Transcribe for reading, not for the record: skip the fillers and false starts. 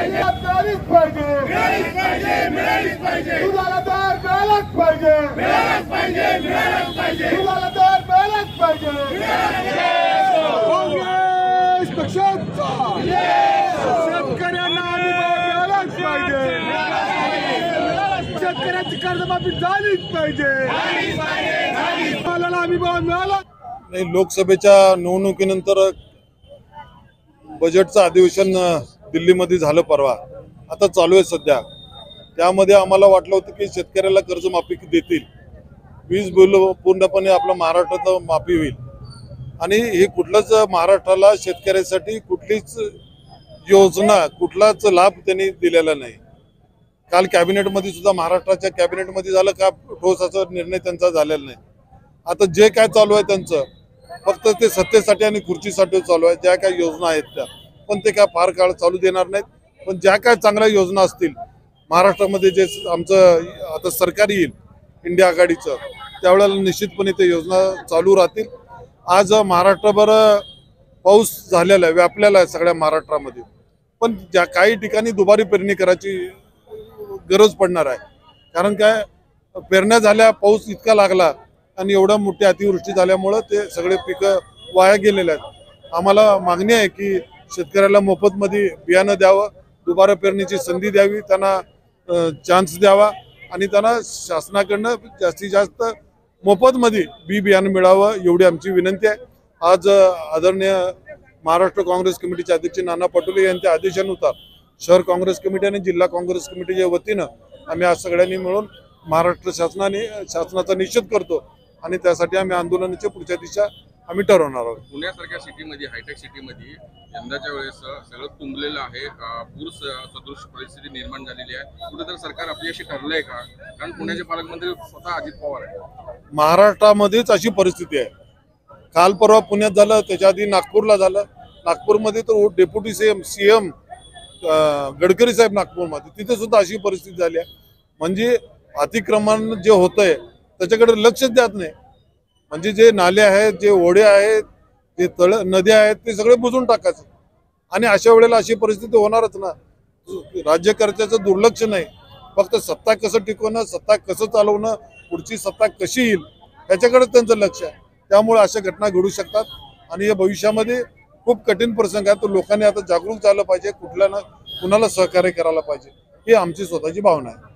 मिळालीच पाहिजे दुधाला दर मिळालाच पाहिजे दुधाला दर मिळालाच पाहिजे काँग्रेस पक्षाचा शेतकऱ्यांना मिळालाच पाहिजे शेतकऱ्यांची कर्जमाफी झालीच पाहिजे मिळाला नाही। लोकसभेच्या निवडणुकीनंतर बजेटचं अधिवेशन दिल्लीमध्ये झालं परवा, आता चालू आहे सध्या। त्यामध्ये आम्हाला वाटलं होतं की शेतकऱ्याला कर्जमाफी देतील, वीज बिल पूर्णपणे आपलं महाराष्ट्रात माफी होईल आणि हे कुठलंच महाराष्ट्राला शेतकऱ्यासाठी कुठलीच योजना कुठलाच लाभ त्यांनी दिलेला नाही। काल कॅबिनेटमध्ये सुद्धा महाराष्ट्राच्या कॅबिनेटमध्ये झालं का ठोस असा निर्णय त्यांचा झालेला नाही। आता जे काय चालू आहे त्यांचं फक्त ते सत्तेसाठी आणि खुर्चीसाठी चालू आहे। ज्या काय योजना आहेत त्या पण ते काय फार काळ चालू देणार नाहीत, पण ज्या काय चांगल्या योजना असतील महाराष्ट्रामध्ये जे आमचं आता सरकार येईल इंडिया आघाडीचं त्यावेळेला निश्चितपणे ते योजना चालू राहतील। आज महाराष्ट्रभर पाऊस झालेला आहे, व्यापलेला आहे सगळ्या महाराष्ट्रामध्ये, पण ज्या काही ठिकाणी दुबारी पेरणी करायची गरज पडणार आहे। कारण काय पेरण्या झाल्या, पाऊस इतका लागला आणि एवढा मोठी अतिवृष्टी झाल्यामुळं ते सगळे पिकं वाया गेलेले आहेत। आम्हाला मागणी आहे की शेतकऱ्याला मोफतमध्ये बियाणं द्यावं, दुबारा पेरणीची संधी द्यावी, त्यांना चान्स द्यावा आणि त्यांना शासनाकडनं जास्तीत जास्त मोफतमध्ये बियाणं मिळावं एवढी आमची विनंती आहे। आज आदरणीय महाराष्ट्र काँग्रेस कमिटीचे अध्यक्ष नाना पटोले यांच्या आदेशानुसार शहर काँग्रेस कमिटी आणि जिल्हा काँग्रेस कमिटीच्या वतीनं आम्ही आज सगळ्यांनी मिळून महाराष्ट्र शासनाचा निषेध करतो आणि त्यासाठी आम्ही आंदोलनाची पुढच्या दिशा आम्ही ठरवणार आहोत। पुण्यासारख्या सिटीमध्ये, हायटेक सिटीमध्ये यंदाच्या वेळेस सगळं तुंबलेलं आहे, पूर सदृश परिस्थिती निर्माण झालेली आहे। कुठेतरी सरकार आपल्याशी ठरलंय का? कारण पुण्याचे पालकमंत्री स्वतः अजित पवार आहेत। महाराष्ट्रामध्येच अशी परिस्थिती आहे। काल परवा पुण्यात झालं, त्याच्या आधी नागपूरला झालं। नागपूरमध्ये तर डेप्युटी सीएम गडकरी साहेब नागपूरमध्ये, तिथे सुद्धा अशी परिस्थिती झाली आहे। म्हणजे अतिक्रमण जे होतंय त्याच्याकडे लक्षच देत नाही। म्हणजे जे नाले आहेत, जे ओढे आहेत, जे नद्या आहेत ते सगळे बुजून टाकायचे आणि अशा वेळेला अशी परिस्थिती होणारच ना। राज्यकर्त्याचं दुर्लक्ष नाही, फक्त सत्ता कसं टिकवणं, सत्ता कसं चालवणं, पुढची सत्ता कशी येईल याच्याकडेच त्यांचं लक्ष आहे। त्यामुळे अशा घटना घडू शकतात आणि या भविष्यामध्ये खूप कठीण प्रसंग आहे। तर लोकांनी आता जागरूक झालं पाहिजे, कुणाला सहकार्य करायला पाहिजे, ही आमची स्वतःची भावना आहे।